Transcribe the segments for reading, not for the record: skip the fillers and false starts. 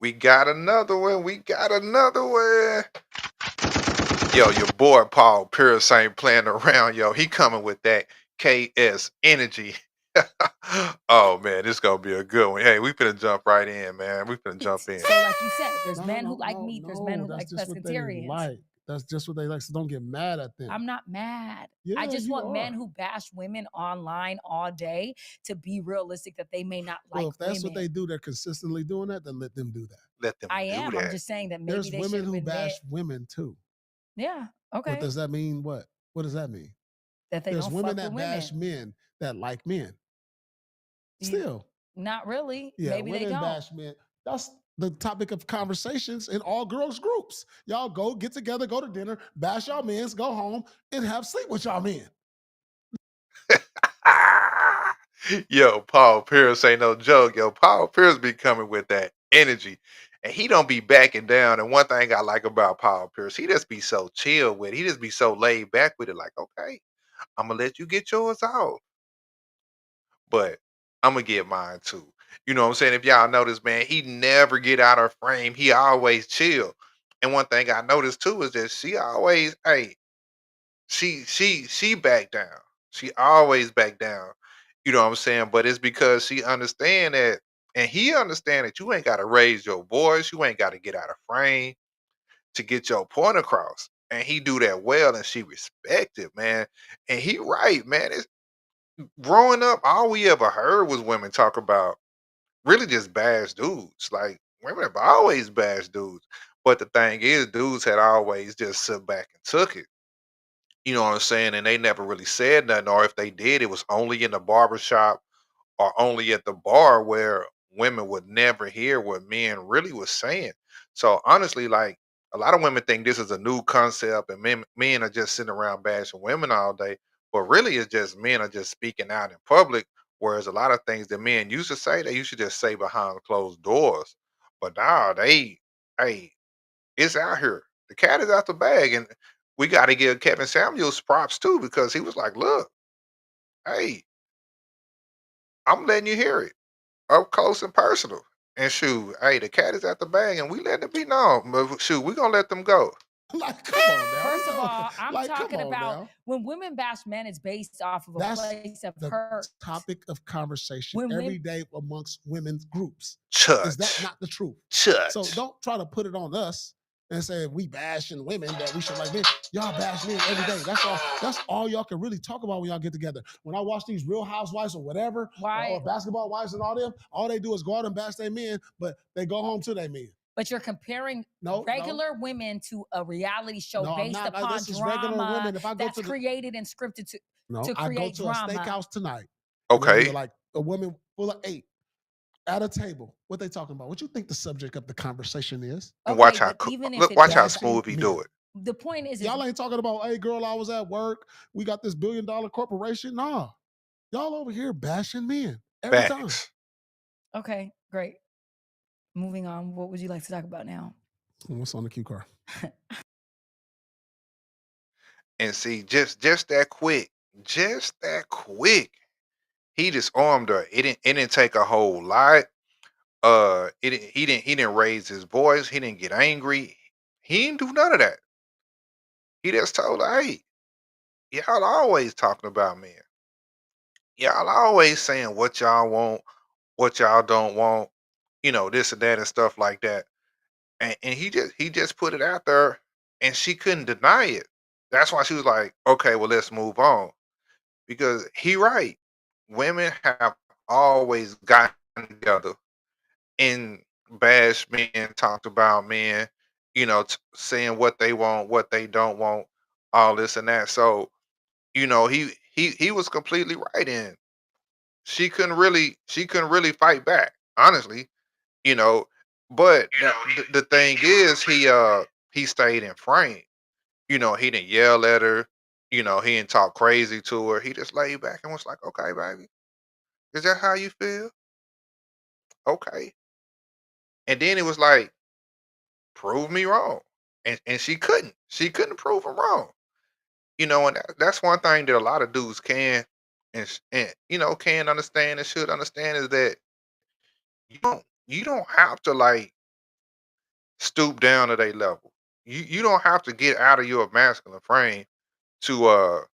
We got another one. We got another one. Yo, your boy Paul Pierce ain't playing around, yo. He coming with that KS energy. Oh man, this gonna be a good one. Hey, we finna jump right in, man. We finna jump in. So, like you said, there's No, no, men who no, like no, meat, there's men no. who That's like just what they pescatarians. like. That's just what they like. So don't get mad at them. I'm not mad. I Yeah, just you want men are. who bash women online all day to be realistic that they may not Well, like if that's what they women. do, they're consistently doing that, then let them do that. Let them I do am. I'm that. just saying that maybe There's they should women have who admit, bash women too. yeah, What okay, does that mean? What does that mean? that they There's don't women fuck with that bash women. men that like men. You, Still, not really. yeah, Maybe they women don't. bash men. That's the topic of conversations in all girls groups. Y'all go get together, go to dinner, bash y'all men's, go home, and have sleep with y'all men. Yo, Paul Pierce ain't no joke. Yo, Paul Pierce be coming with that energy. And he don't be backing down. And one thing I like about Paul Pierce, he just be so chill with it. He just be so laid back with it. Like, okay, I'm gonna let you get yours out, but I'm gonna get mine too. You know what I'm saying? If y'all notice, man, he never get out of frame. He always chill. And one thing I noticed too is that she always, hey, she back down. She always back down. You know what I'm saying? But it's because she understand that, and he understand that you ain't got to raise your voice. You ain't got to get out of frame to get your point across. And he do that well, and she respect it, man. And he right, man. It's growing up, all we ever heard was women talk about really just bash dudes. Like women have always bashed dudes. But the thing is, dudes had always just sit back and took it. You know what I'm saying? And they never really said nothing, or if they did, it was only in the barbershop or only at the bar where women would never hear what men really was saying. So honestly, like a lot of women think this is a new concept and men are just sitting around bashing women all day. But really it's just men are just speaking out in public. Whereas a lot of things that men used to say, they used to just say behind closed doors. But now hey, it's out here. The cat is out the bag. And we got to give Kevin Samuels props too, because he was like, look, hey, I'm letting you hear it up close and personal. And shoot, hey, the cat is at the bag, and we let it be known. But shoot, we gonna let them go. Like, come on now. First of all, I'm Like, come talking on about now. when women bash men, it's based off of a That's place of the hurt. topic of conversation When women, every day amongst women's groups. Is that Church, not the truth? So church. don't try to put it on us and say if we bashing women that we should like men. Y'all bash men every day. That's all. That's all y'all can really talk about when y'all get together. When I watch these Real Housewives or whatever, or why? basketball wives and all them, all they do is go out and bash their men, but they go home to their men. But you're comparing No, no, regular women to a reality show no. I'm based not. upon This is regular drama women. If I go that's to the created and scripted no, to I go create to a drama. steakhouse tonight, and there'll be Okay, like a woman full of eight at a table. What they talking about? What you think the subject of the conversation is? and Okay, but even if it watch how is, Bashing smooth he do men. it. the point is Y'all ain't talking about, hey girl, I was at work. We got this $1 billion corporation. Nah. Y'all over here bashing men every time. Facts. okay, great. Moving on. What would you like to talk about now? What's on the cue card? And see, just that quick, just that quick. He just armed her. It didn't take a whole lot. He didn't raise his voice. He didn't get angry. He didn't do none of that. He just told her, hey, y'all always talking about men. Y'all always saying what y'all want, what y'all don't want, this and that and stuff like that. And he just put it out there, and she couldn't deny it. That's why she was like, okay, well, let's move on. Because he right. Women have always gotten together and bashed men, talked about men, saying what they want, what they don't want, all this and that. So, he was completely right in. She couldn't really fight back, honestly, you know. But the thing is, he stayed in frame. He didn't yell at her. He didn't talk crazy to her. He just laid back and was like, "Okay, baby, is that how you feel? Okay." And then it was like, "Prove me wrong," and she couldn't. She couldn't prove him wrong. And that's one thing that a lot of dudes can and can understand and should understand is that you don't have to like. stoop down to their level. You don't have to get out of your masculine frame to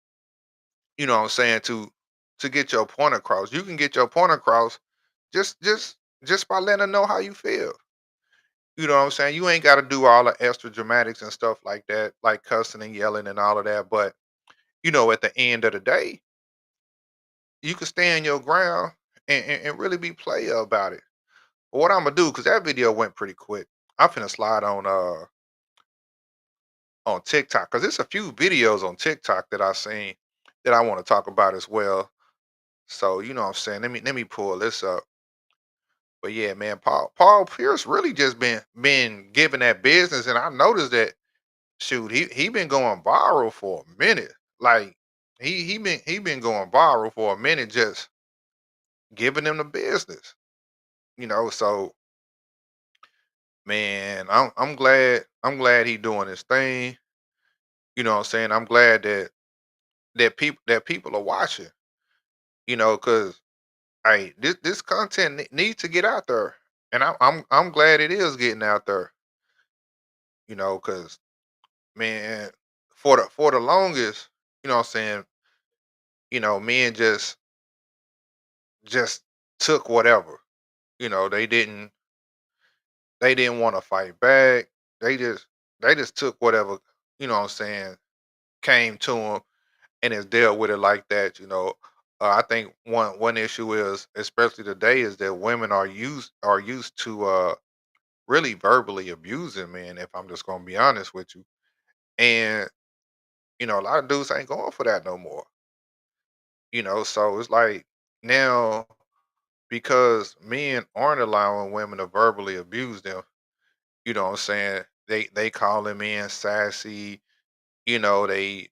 you know what I'm saying, to get your point across. You can get your point across just just just by letting them know how you feel. You know what I'm saying? You ain't got to do all the extra dramatics and stuff like that, like cussing and yelling and all of that. But at the end of the day, you can stand your ground and really be player about it. But what I'm gonna do, because that video went pretty quick, I'm finna slide on TikTok because there's a few videos on TikTok that I seen that I want to talk about as well. So you know what I'm saying. Let me pull this up. But yeah, man, Paul Pierce really just been giving that business, and I noticed that shoot, he been going viral for a minute. Like he been going viral for a minute, just giving them the business. So man, I'm glad he doing his thing. You know what I'm saying? I'm glad that people are watching. Because hey, this content needs to get out there, and I'm glad it is getting out there. Because man, for the longest, what I'm saying, men just took whatever. They didn't want to fight back. They just they just took whatever, what I'm saying, came to them and has dealt with it like that. I think one issue is, especially today, is that women are used to really verbally abusing men. If I'm just gonna be honest with you, and a lot of dudes ain't going for that no more. So it's like now, because men aren't allowing women to verbally abuse them. What I'm saying, they calling men sassy. They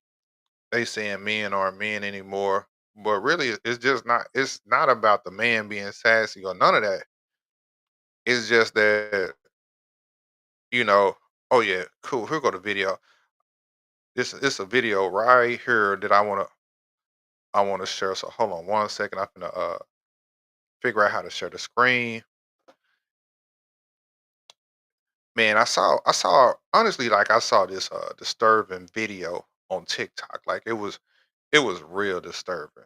saying men aren't men anymore. But really, it's just not. It's not about the man being sassy or none of that. It's just that you know. Oh yeah, cool. Here go the video. This a video right here that I wanna share. So hold on one second. I'm gonna figure out how to share the screen. Man, I saw honestly, like, I saw this disturbing video on TikTok. Like, it was real disturbing.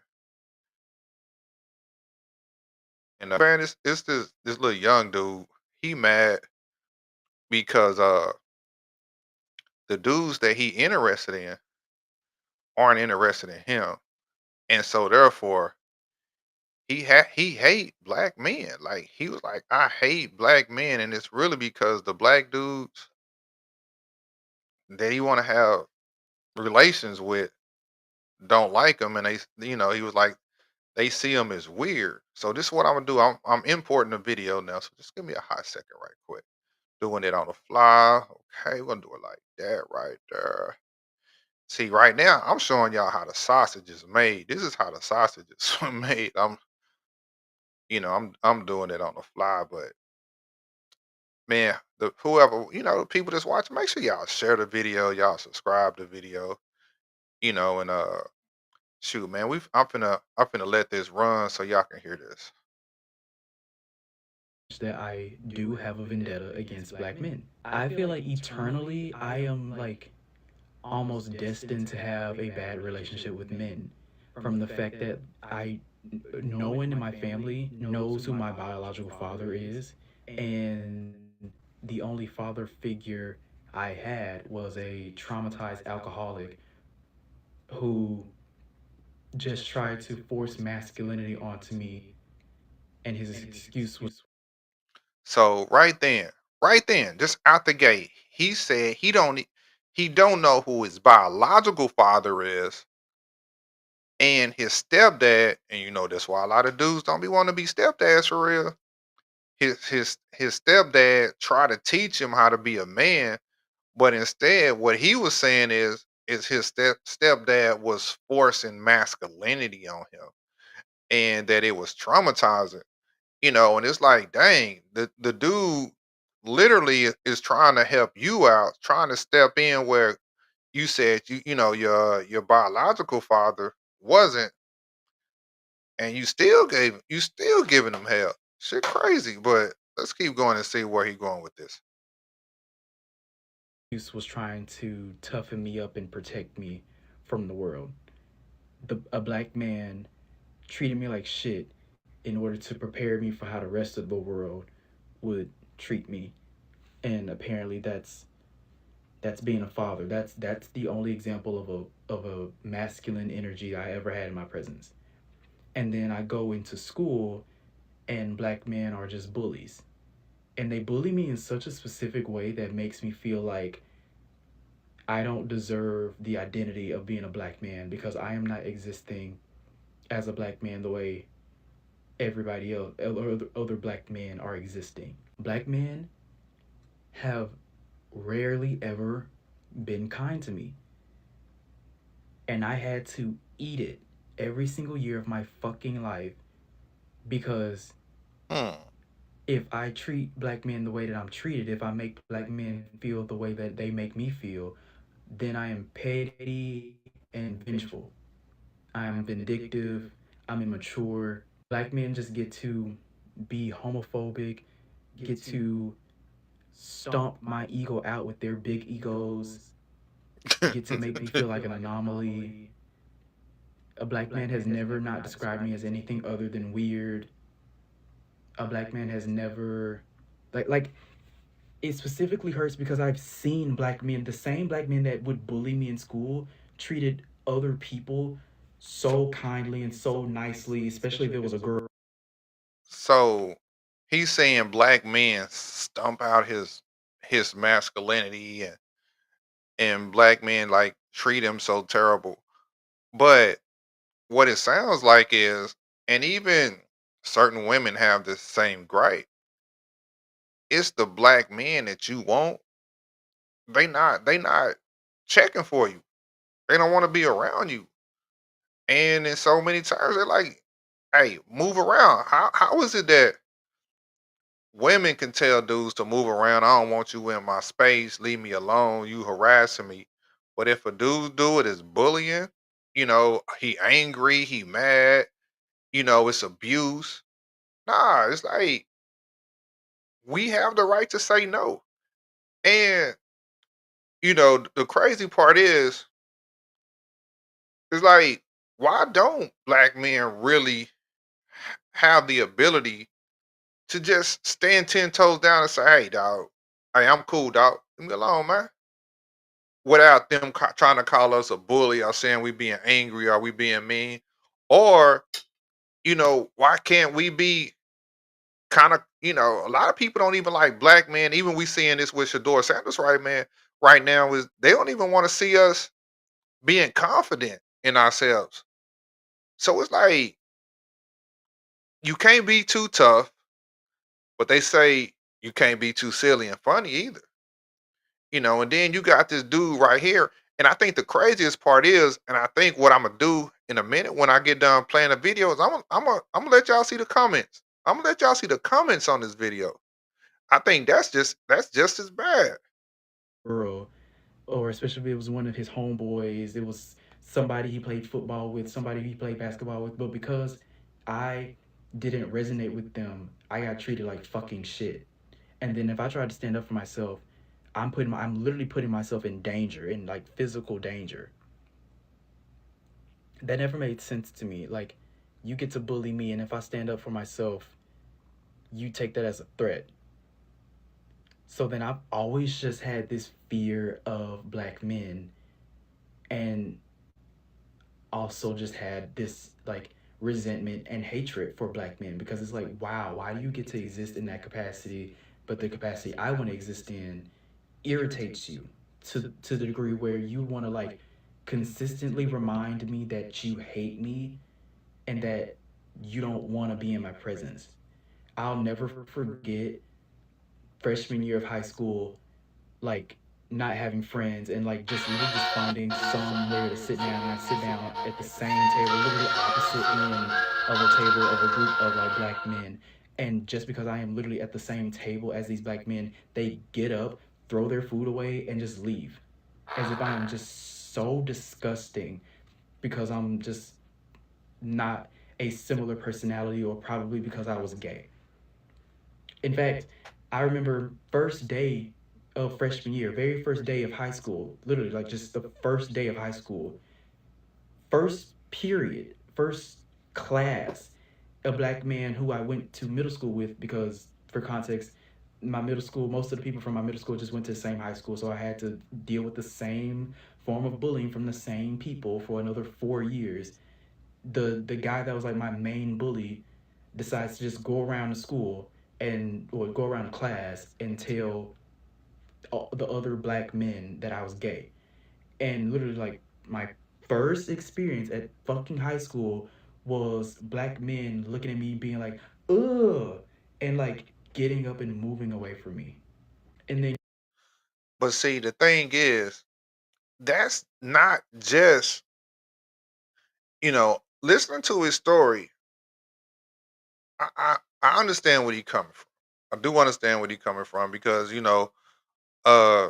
And man, it's this little young dude. He mad because the dudes that he interested in aren't interested in him, and so therefore he hate black men. Like, he was like, I hate black men, and it's really because the black dudes that he want to have relations with don't like him, and he was like, they see him as weird. So this is what I'm gonna do. I'm importing the video now. So just give me a hot second, right quick. Doing it on the fly. Okay, we're gonna do it like that right there. See, right now I'm showing y'all how the sausage is made. This is how the sausage is made. I'm doing it on the fly, but man, the whoever, the people that's watching, make sure y'all share the video, y'all subscribe to the video, and shoot, man, I'm finna let this run so y'all can hear this. That I do have a vendetta against black men. I feel like eternally I am like almost destined to have a bad relationship with men from the fact that no one in my family knows who my biological father is, and the only father figure I had was a traumatized alcoholic who just tried to force masculinity onto me, and his excuse was So right then, just out the gate, he said he don't know who his biological father is, and his stepdad, and that's why a lot of dudes don't be wanting to be stepdads for real. His stepdad tried to teach him how to be a man, but instead, what he was saying is his stepdad was forcing masculinity on him, and that it was traumatizing. And it's like, dang, the dude literally is trying to help you out, trying to step in where you said your biological father wasn't, and you still giving him hell. Shit crazy, but let's keep going and see where he going with this. was trying to toughen me up and protect me from the world. A black man treated me like shit in order to prepare me for how the rest of the world would treat me. And apparently that's being a father. That's the only example of a masculine energy I ever had in my presence. And then I go into school and black men are just bullies. And they bully me in such a specific way that makes me feel like I don't deserve the identity of being a black man because I am not existing as a black man the way everybody else, other black men are existing. Black men have rarely ever been kind to me. And I had to eat it every single year of my fucking life because Hmm. if I treat black men the way that I'm treated, if I make black men feel the way that they make me feel, then I am petty and vengeful. I am vindictive. I'm immature. Black men just get to be homophobic, get to stomp my ego out with their big egos, get to make me feel like an anomaly. A black man has never not described me as anything other than weird. A black man has never like it specifically hurts because I've seen black men, the same black men that would bully me in school, treated other people so kindly and so nicely, especially if it was a girl. So he's saying black men stump out his masculinity, and black men like treat him so terrible. But what it sounds like is, and even certain women have the same gripe, it's the black men that you want. They not checking for you. They don't want to be around you. And in so many times they're like, hey, move around. How is it that women can tell dudes to move around? I don't want you in my space. Leave me alone. You harassing me. But if a dude do it, it's bullying. He angry. He mad. It's abuse. Nah, it's like we have the right to say no. And the crazy part is like, why don't black men really have the ability to just stand 10 toes down and say, "Hey, dog, hey, I'm cool, dog. Leave me alone, man." Without them trying to call us a bully or saying we being angry or we being mean, or why can't we be kind of, a lot of people don't even like black men. Even we seeing this with Shador Sanders, right, man? Right now is they don't even want to see us being confident in ourselves. So it's like you can't be too tough, but they say you can't be too silly and funny either. And then you got this dude right here. And I think the craziest part is, and I think what I'm gonna do in a minute when I get done playing the videos, I'm gonna let y'all see the comments. I'm gonna let y'all see the comments on this video. I think that's just as bad. Girl, or especially if it was one of his homeboys, it was somebody he played football with, somebody he played basketball with, but because I didn't resonate with them, I got treated like fucking shit. And then if I tried to stand up for myself, I'm literally putting myself in danger, in like physical danger. That never made sense to me. Like, you get to bully me, and if I stand up for myself, you take that as a threat. So then I've always just had this fear of black men, and also just had this like resentment and hatred for black men because it's like, wow, why do you get to exist in that capacity, but the capacity I want to exist in irritates you to the degree where you want to like consistently remind me that you hate me and that you don't want to be in my presence. I'll never forget freshman year of high school, like not having friends and like just literally just finding somewhere to sit down, and I sit down at the same table, literally opposite end of a table of a group of like black men. And just because I am literally at the same table as these black men, they get up, throw their food away, and just leave. As if I am just so disgusting because I'm just not a similar personality, or probably because I was gay. In fact, I remember first day of freshman year, very first day of high school, literally like just the first day of high school, first period, first class, a black man who I went to middle school with, because for context, my middle school, most of the people from my middle school just went to the same high school, so I had to deal with the same form of bullying from the same people for another 4 years. The guy that was like my main bully decides to just go around the school and or go around the class and tell all the other black men that I was gay. And literally, like, my first experience at fucking high school was black men looking at me being like, ugh, and like getting up and moving away from me. And then But see, the thing is, that's not just, listening to his story. I understand where he coming from. I do understand where he coming from because uh,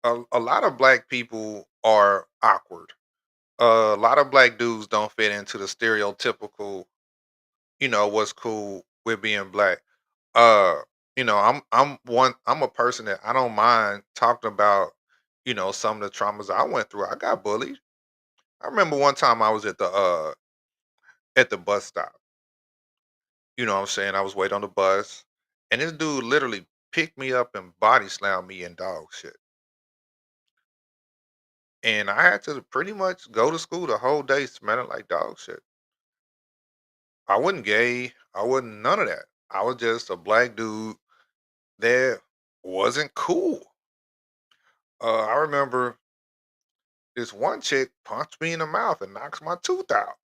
a lot of black people are awkward. A lot of black dudes don't fit into the stereotypical, what's cool with being black. Uh, I'm a person that I don't mind talking about, some of the traumas I went through. I got bullied. I remember one time I was at the bus stop. You know what I'm saying? I was waiting on the bus, and this dude literally picked me up and body slammed me in dog shit. And I had to pretty much go to school the whole day smelling like dog shit. I wasn't gay. I wasn't none of that. I was just a black dude that wasn't cool. I remember this one chick punched me in the mouth and knocks my tooth out.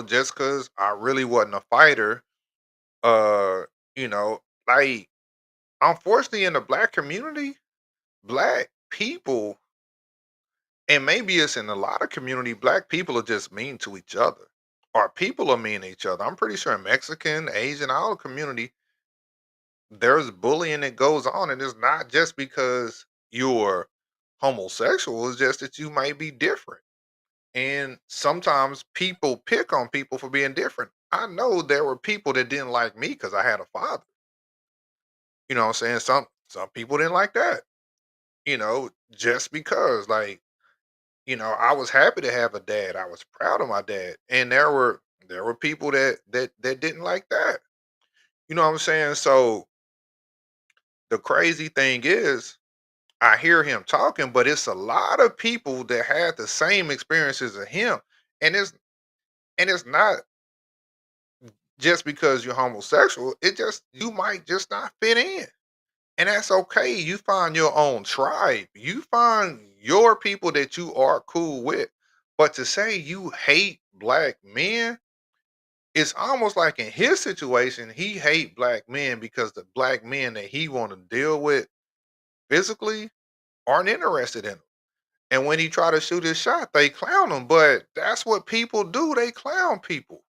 Just because I really wasn't a fighter. Uh, you know, like, unfortunately in the black community, black people, and maybe it's in a lot of community, black people are just mean to each other. Or people are mean to each other. I'm pretty sure Mexican, Asian, all the community, there's bullying that goes on, and it's not just because you're homosexual, it's just that you might be different. And sometimes people pick on people for being different. I know there were people that didn't like me because I had a father. You know what I'm saying? Some people didn't like that. Just because, like, I was happy to have a dad. I was proud of my dad. And there were people that didn't like that. You know what I'm saying? So the crazy thing is I hear him talking, but it's a lot of people that had the same experiences as him. And it's not just because you're homosexual. It just you might just not fit in. And that's okay. You find your own tribe. You find your people that you are cool with. But to say you hate black men, it's almost like in his situation, he hate black men because the black men that he want to deal with physically aren't interested in him. And when he try to shoot his shot, they clown him. But that's what people do. They clown people.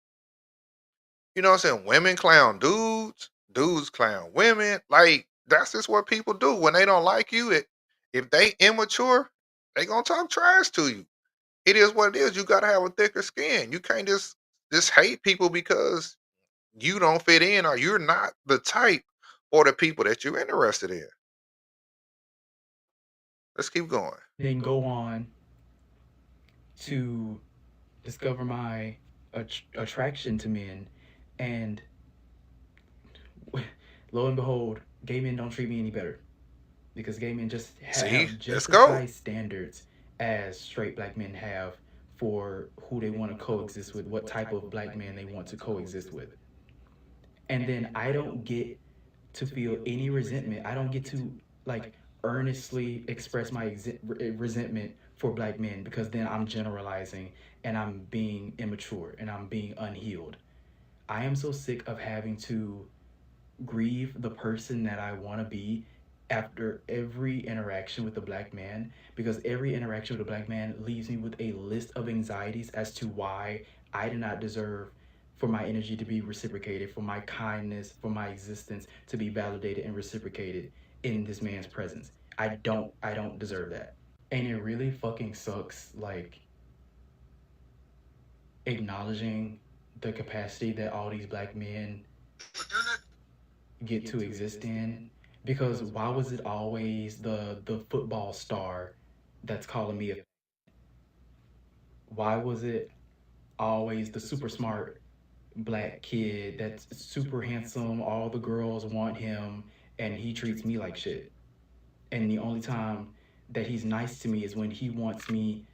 You know what I'm saying? Women clown dudes, dudes clown women. Like, that's just what people do. When they don't like you, if they immature, they gonna talk trash to you. It is what it is. You gotta have a thicker skin. You can't just hate people because you don't fit in or you're not the type or the people that you're interested in. Let's keep going. then go on to discover my attraction to men, and lo and behold, gay men don't treat me any better, because gay men just See, have let's just as go. high standards as straight black men have for who they want to coexist with, what type of black man they want to coexist with. And then I don't get to feel any resentment. I don't get to like earnestly express my resentment for black men, because then I'm generalizing and I'm being immature and I'm being unhealed. I am so sick of having to grieve the person that I want to be after every interaction with a black man, because every interaction with a black man leaves me with a list of anxieties as to why I do not deserve for my energy to be reciprocated, for my kindness, for my existence to be validated and reciprocated in this man's presence. I don't deserve that. And it really fucking sucks, like, acknowledging the capacity that all these black men get to exist in. Because why was it always the football star that's calling me a, why was it always the super smart black kid that's super handsome, all the girls want him, and he treats me like shit? And the only time that he's nice to me is when he wants me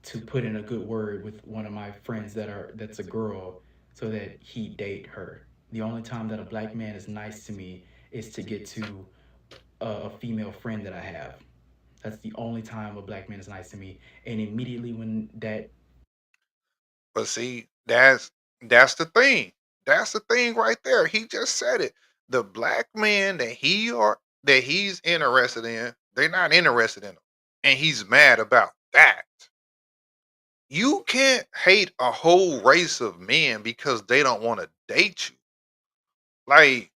to put in a good word with one of my friends that's a girl so that he date her. The only time that a black man is nice to me is to get to a female friend that I have. That's the only time a black man is nice to me. And immediately when that But see, that's the thing. That's the thing right there. He just said it. The black man that he's interested in, they're not interested in him. And he's mad about that. You can't hate a whole race of men because they don't want to date you. Like,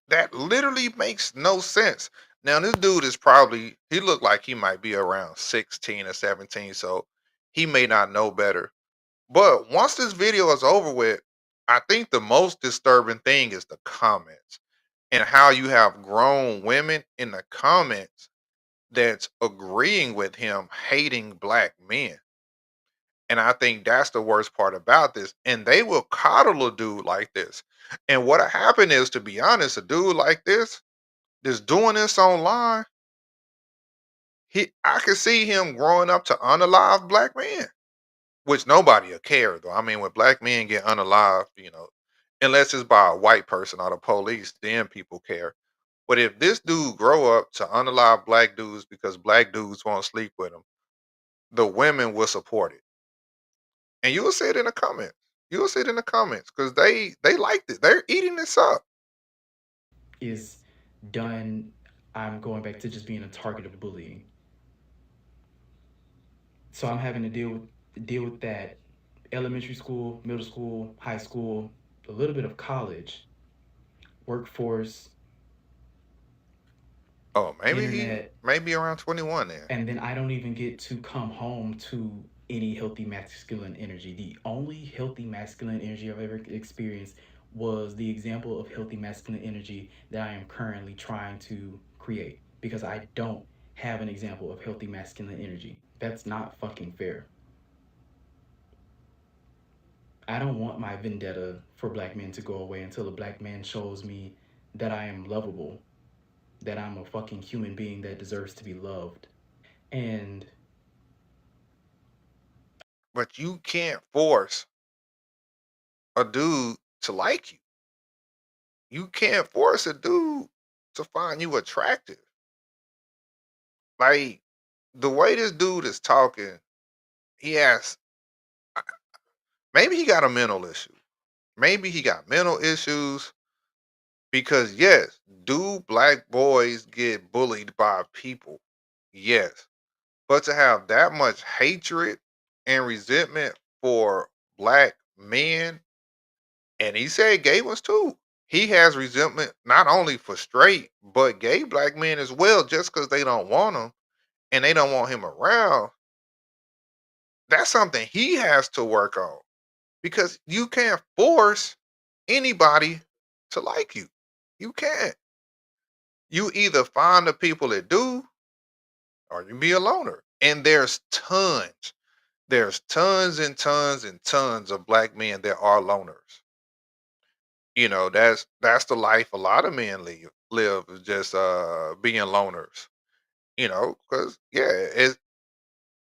that literally makes no sense. Now, this dude is probably, he looked like he might be around 16 or 17, so he may not know better. But once this video is over with, I think the most disturbing thing is the comments and how you have grown women in the comments that's agreeing with him hating black men. And I think that's the worst part about this. And they will coddle a dude like this. And what happened is, to be honest, a dude like this that's doing this online, I could see him growing up to unalive black men, which nobody will care though. I mean, when black men get unalive, unless it's by a white person or the police, then people care. But if this dude grow up to unalive black dudes because black dudes won't sleep with him, the women will support it. And you'll see it in the comments. You'll see it in the comments because they liked it. They're eating this up. is done, I'm going back to just being a target of bullying. So I'm having to deal with that elementary school, middle school, high school, a little bit of college, workforce, Oh, maybe he internet, may be around 21 then. and then I don't even get to come home to any healthy masculine energy. The only healthy masculine energy I've ever experienced was the example of healthy masculine energy that I am currently trying to create because I don't have an example of healthy masculine energy. That's not fucking fair. I don't want my vendetta for black men to go away until a black man shows me that I am lovable, that I'm a fucking human being that deserves to be loved. And But you can't force a dude to like you. You can't force a dude to find you attractive. Like, the way this dude is talking, he has maybe he got a mental issue. Maybe he got mental issues because yes, do black boys get bullied by people? Yes. But to have that much hatred and resentment for black men, and he said gay ones too. He has resentment not only for straight, but gay black men as well, just because they don't want him and they don't want him around. That's something he has to work on because you can't force anybody to like you. You can't. You either find the people that do or you be a loner. And there's tons and tons and tons of black men that are loners. That's the life a lot of men live is just being loners. Because yeah,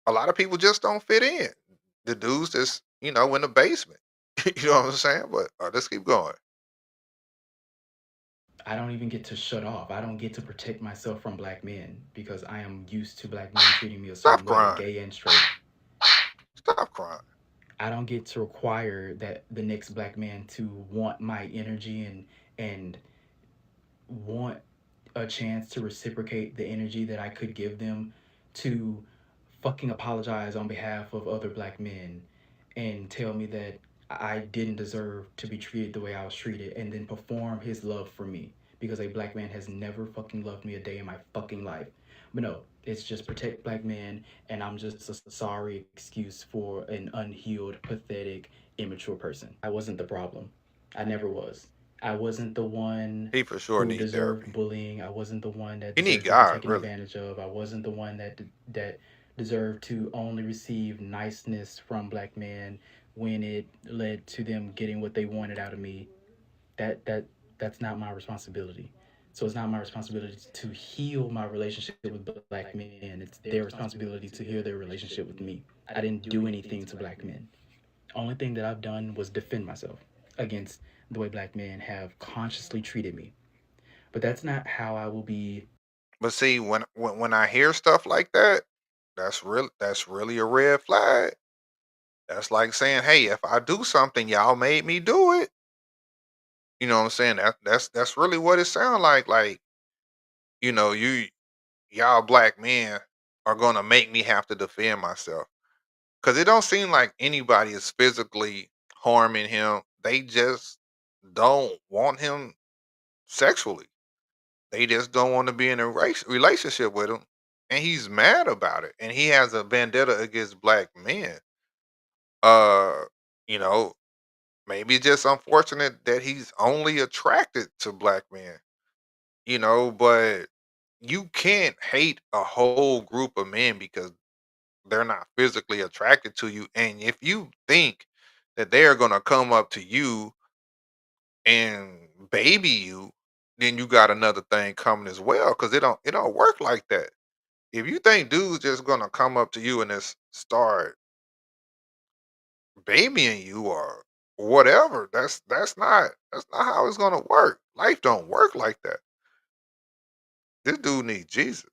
a lot of people just don't fit in. The dudes just in the basement. You know what I'm saying? But let's keep going. I don't even get to shut off. I don't get to protect myself from black men because I am used to black men treating me a Stop certain way, crying. gay and straight. Stop crying. I don't get to require that the next black man to want my energy and want a chance to reciprocate the energy that I could give them to fucking apologize on behalf of other black men and tell me that I didn't deserve to be treated the way I was treated and then perform his love for me because a black man has never fucking loved me a day in my fucking life. But no, it's just protect black men and I'm just a sorry excuse for an unhealed, pathetic, immature person. I wasn't the problem. I never was. I wasn't the one He for sure who need deserved therapy. bullying. I wasn't the one that He need deserved to be God, taken really. advantage of. I wasn't the one that deserved to only receive niceness from black men when it led to them getting what they wanted out of me. That's not my responsibility. So it's not my responsibility to heal my relationship with black men. It's their responsibility to heal their relationship with me. I didn't do anything to black men. Only thing that I've done was defend myself against the way black men have consciously treated me. But that's not how I will be. But see, when I hear stuff like that, that's really a red flag. That's like saying, "Hey, if I do something, y'all made me do it." You know what I'm saying? That's really what it sounds like. Like, y'all black men are gonna make me have to defend myself. Cause it don't seem like anybody is physically harming him. They just don't want him sexually. They just don't want to be in a relationship with him. And he's mad about it. And he has a vendetta against black men. Uh, you know, maybe it's just unfortunate that he's only attracted to black men, but you can't hate a whole group of men because they're not physically attracted to you. And if you think that they are gonna come up to you and baby you, then you got another thing coming as well. Cause it don't work like that. If you think dudes just gonna come up to you and just start babying you or whatever, that's not how it's gonna work. Life don't work like that. This dude needs Jesus.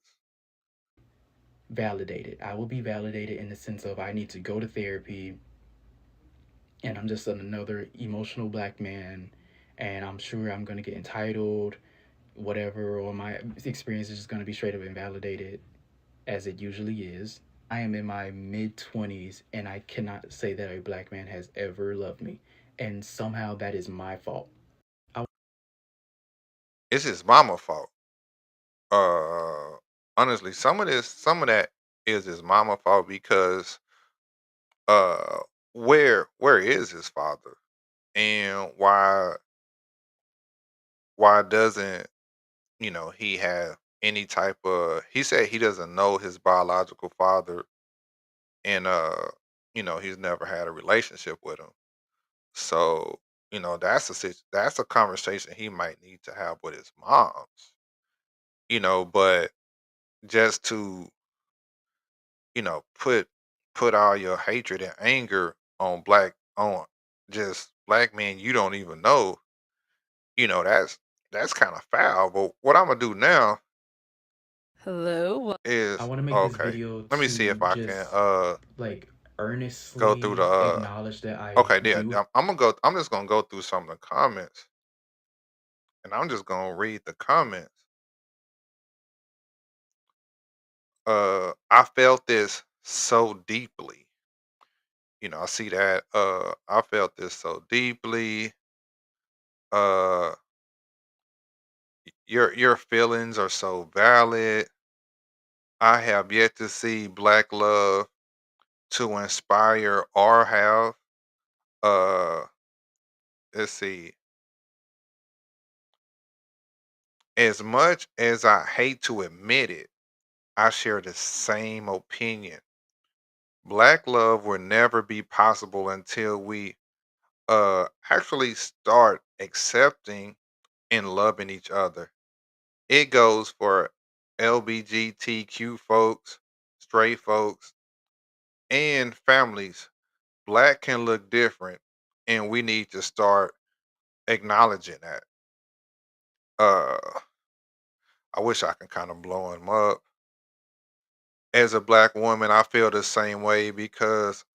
Validated. I will be validated in the sense of I need to go to therapy, and I'm just another emotional black man, and I'm sure I'm going to get entitled, whatever, or my experience is just going to be straight up invalidated, as it usually is. I am in my mid 20s, and I cannot say that a black man has ever loved me, and somehow that is my fault. I, It's his mama fault. Uh Honestly, some of that is his mama fault because uh where is his father? And why doesn't he have any type of he said he doesn't know his biological father, and he's never had a relationship with him. So that's a conversation he might need to have with his moms. But just to put all your hatred and anger on just black men you don't even know, that's kind of foul. But what I'm gonna do now Hello. is, I want to make this okay, video let me see to if I can just like go through the earnestly acknowledge that I okay, yeah, do. I'm just gonna go through some of the comments, and I'm just gonna read the comments. I felt this so deeply. I see that. I felt this so deeply. Uh, your feelings are so valid. I have yet to see black love to inspire or have. Uh, let's see. As much as I hate to admit it, I share the same opinion. Black love will never be possible until we actually start accepting and loving each other. It goes for LBGTQ folks, straight folks, and families. Black can look different, and we need to start acknowledging that. I wish I can kind of blow him up. As a black woman, I feel the same way because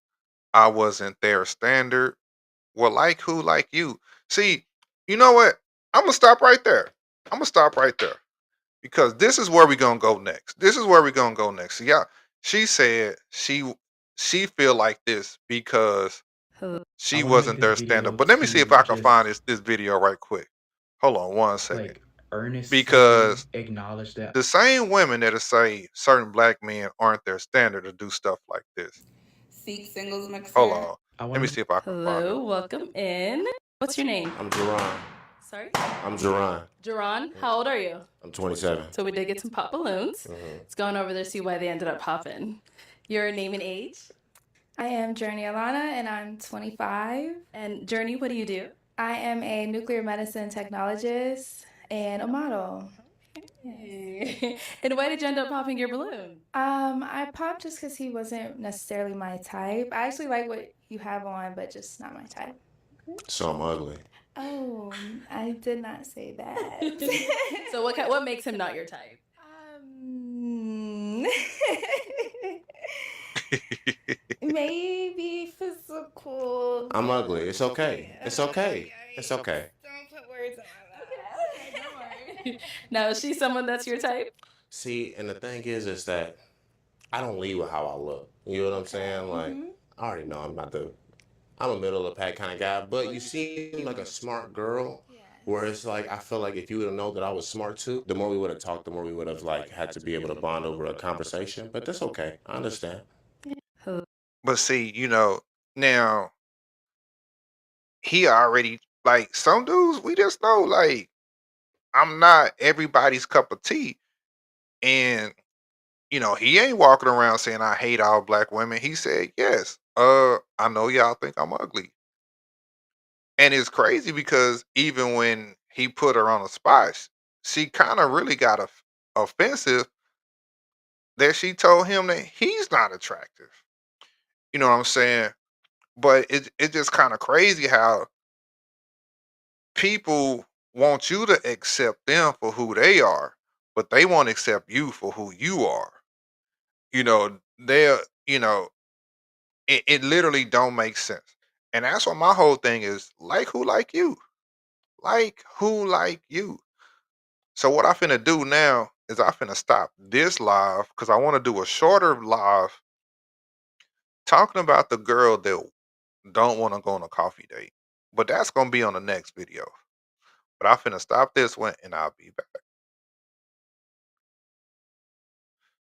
I wasn't their standard. Well, like who, like you? See, you know what? I'm gonna stop right there. I'm gonna stop right there because this is where we're gonna go next. This is where we're gonna go next. See, yeah, she said she feel like this because Hello. I she want to make wasn't this their standard. video But let me see if to I can find just this video right quick. Hold on one second. like earnestly Because acknowledge that. the same women that'll say certain black men aren't their standard to do stuff like this. Seek singles Hold mixer. on. I Let want me to see if I can find it. Hello. Welcome in. What's your name? I'm Jerron. Sorry? I'm Jerron. Jerron, how old are you? I'm 27. So we did get some pop balloons. Mhm. Let's go on over there, see why they ended up popping. Your name and age? I am Journey Alana, and I'm 25. And Journey, what do you do? I am a nuclear medicine technologist and a model. And why did you end up popping your balloon? I popped just because he wasn't necessarily my type. I actually like what you have on, but just not my type. So I'm ugly. Oh, I did not say that. So what makes him not your type? Um, maybe physical. I'm ugly. It's okay. It's okay. It's okay. Don't put words in my mouth. Now, is she someone that's your type? See, and the thing is that I don't lead with how I look. You know what I'm saying? Like, I already know I'm a middle of the pack kind of guy, but you seem like a smart girl. Where it's like, I feel like if you would have known that I was smart too, the more we would have talked, the more we would have like had to be able to bond over a conversation. But that's okay. I understand. But see, now he already like some dudes. We just know like I'm not everybody's cup of tea, and he ain't walking around saying I hate all black women. He said yes. I know y'all think I'm ugly, and it's crazy because even when he put her on the spot, she kind of really got offensive that she told him that he's not attractive. You know what I'm saying? But it's just kind of crazy how people want you to accept them for who they are, but they won't accept you for who you are. They're, it literally don't make sense. And that's what my whole thing is like who like you? Like who like you? So what I finna do now is I finna stop this live because I want to do a shorter live talking about the girl that don't want to go on a coffee date. But that's gonna be on the next video. But I finna stop this one and I'll be back.